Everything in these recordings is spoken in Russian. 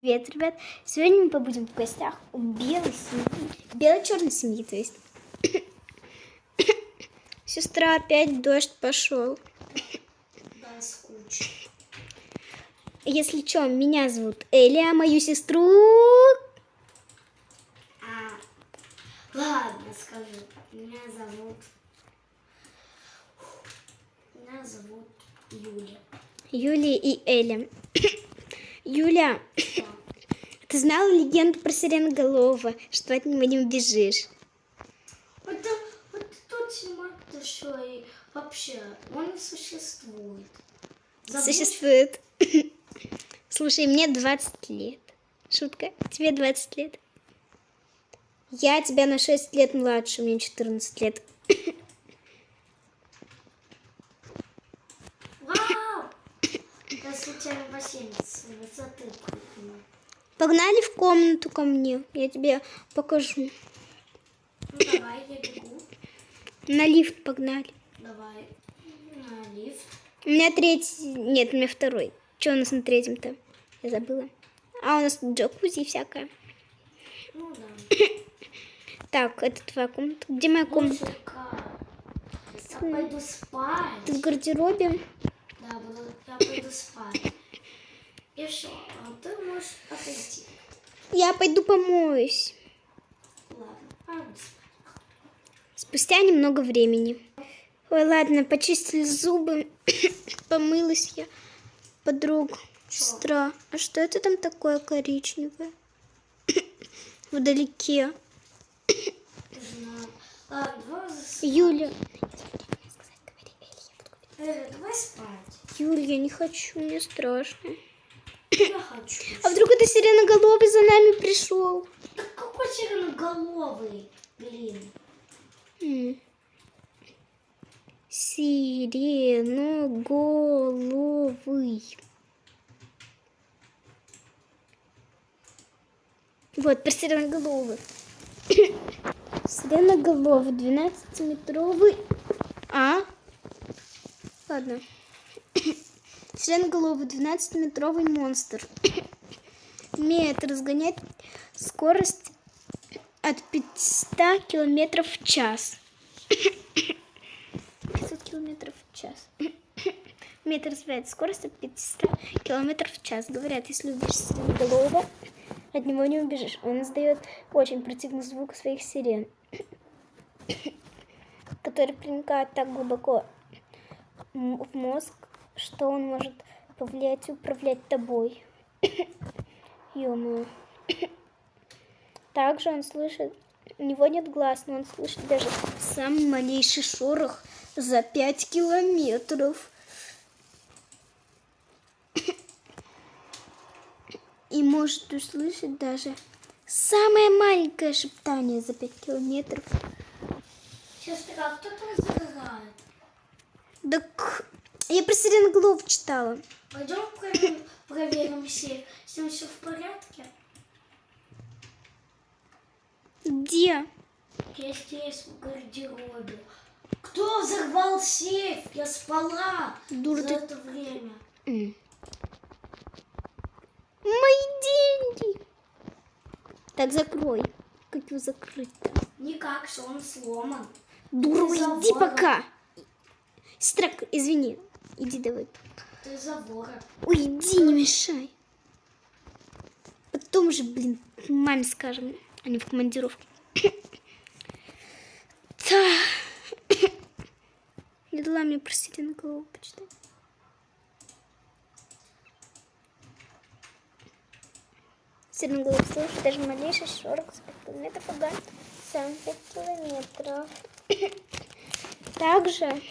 Привет, ребят! Сегодня мы побудем в гостях у белой семьи, бело-черной семьи, то есть. Сестра, опять дождь пошел. Да, скучно. Если что, меня зовут Эля, а мою сестру... Ладно, скажу. Меня зовут Юля. Юлия и Эля. Юля, Что? ты знала легенду про сиреноголового, что от него не убежишь? Вот тот снимает что и вообще он не существует. Существует. Слушай, мне 20 лет. Шутка. Тебе 20 лет. Я тебя на 6 лет младше, мне 14 лет. Вау! Я случайно бассейн с высоты прыгнула. Погнали в комнату ко мне. Я тебе покажу. Ну давай, я бегу. На лифт погнали. Давай. На лифт. У меня третий... Нет, у меня второй. Что у нас на третьем-то? Я забыла. А у нас тут джакузи и всякое. Ну да. Так, это твоя комната. Где моя комната? Музыка. Я пойду спать. Ты в гардеробе? Да, я пойду спать. И что? А ты можешь отойти. Я пойду помоюсь. Ладно, пойду спать. Спустя немного времени. Ой, ладно, почистили зубы. Помылась я. Подруга, сестра. А что это там такое коричневое? Вдалеке. Не знаю. Ладно, давай засыпать. Юля. Давай спать. Юля, я не хочу, мне страшно. Я хочу. А вдруг это сиреноголовый за нами пришел? Так какой сиреноголовый? Блин. Сиреноголовый. Вот, про сиреноголовый. Сиреноголовый, 12-метровый. Ладно. Сиреноголовый, 12-метровый монстр. Умеет разгонять скорость от 500 километров в час. 500 километров в час. Умеет развивать скорость от 500 километров в час. Говорят, если убежишь сиреноголового, от него не убежишь. Он издает очень противный звук своих сирен, который проникает так глубоко в мозг, что он может повлиять и управлять тобой. Ё-моё. Также он слышит, у него нет глаз, но он слышит даже самый малейший шорох за 5 километров. И может услышать даже самое маленькое шептание за 5 километров. Сестра, кто там загорает? Так, я про сиреноголового читала. Пойдем проверим, с ним все в порядке. Где? Я здесь, в гардеробе. Кто взорвал сейф? Я спала Дура за ты. это время. Мои деньги. Так, закрой. Как его закрыть-то? Никак, что он сломан. Дура, Ты за иди вора. пока. Сестра, извини. Иди давай. Ты за вора. Ой, иди, не мешай. Потом же, блин, маме скажем, а не в командировке. Не дала мне про сиреноголового почитать. Сиреноголовый слышит даже малейший шорох за 5 километров, ага, сам 5 километров. Также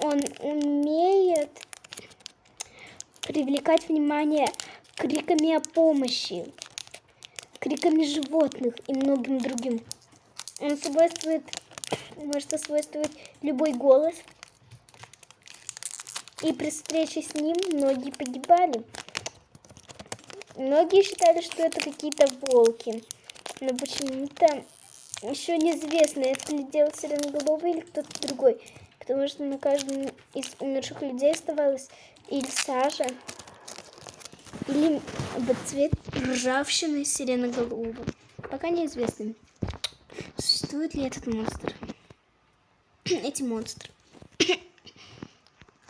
он умеет привлекать внимание криками о помощи, криками животных и многим другим. Он может освойствовать любой голос. И при встрече с ним многие погибали. Многие считали, что это какие-то волки. Но почему-то еще неизвестно, это ли делал сиреноголовый или кто-то другой. Потому что на каждом из умерших людей оставалась или сажа, или цвет ржавчины сиреноголового. Пока неизвестно, существует ли этот монстр. Эти монстры.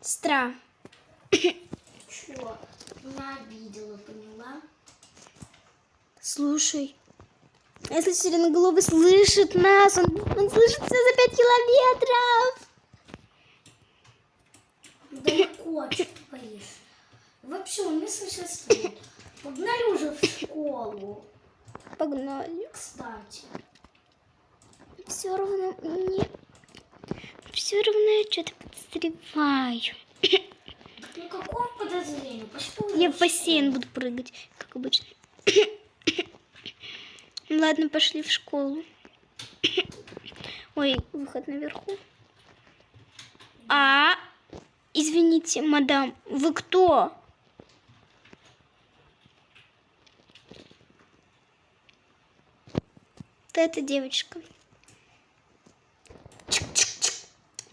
Сестра. Чё? Меня обидела, поняла? Слушай, если сиреноголовый слышит нас, он слышит все за 5 километров. Далеко, что ты боишься? Вообще, он не существует. Погнали уже в школу. Погнали. Кстати. Все равно мне... Все равно я что-то подозреваю. Ну какое подозрение? Пошли Я уже в бассейн буду прыгать, как обычно. Ладно, пошли в школу. Ой, выход наверху. Извините, мадам, вы кто? Да, это девочка. Чик-чик-чик.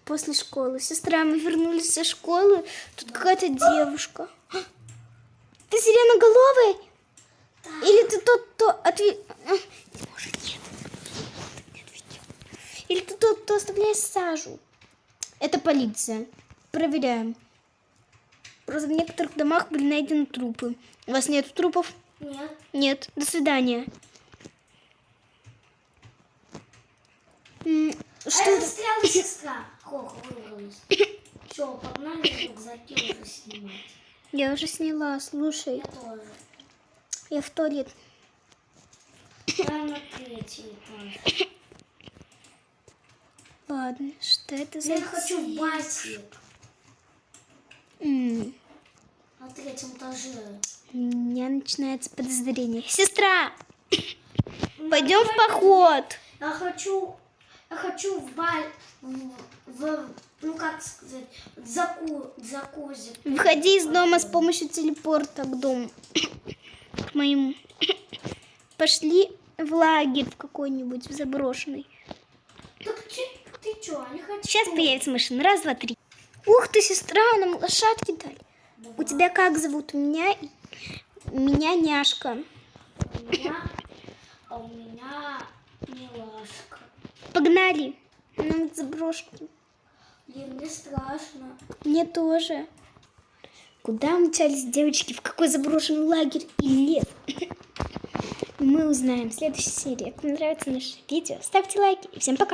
После школы. Сестра, мы вернулись со школы. Тут какая-то девушка. Ты сиреноголовый? Да. Или ты тот, кто Или ты тот, кто оставляет сажу? Это полиция. Проверяем. Просто в некоторых домах были найдены трупы. У вас нет трупов? Нет. Нет. До свидания. Что это это? застряла сестра. Хох, выбралась. Все, погнали рюкзаки уже снимать. Я уже сняла, слушай. Я тоже. Я в туалет. Я на 3-й этаж. Ладно, что это за... Я хочу в басик. На 3-м этаже. У меня начинается подозрение. Сестра! Пойдем в поход. Я хочу ну как сказать, закузик. Выходи из дома с помощью телепорта к дому. К моему. Пошли в лагерь в какой-нибудь, в заброшенный. Так ты чё, не хочу? Сейчас появится машина. Раз, два, три. Ух ты, сестра, нам лошадки дали. У тебя как зовут? Меня Няшка. У меня Милашка. Погнали. Нам к заброшке. Блин, мне страшно. Мне тоже. Куда умчались девочки? В какой заброшенный лагерь и лес? Мы узнаем в следующей серии. Если вам нравится наше видео, ставьте лайки. И всем пока.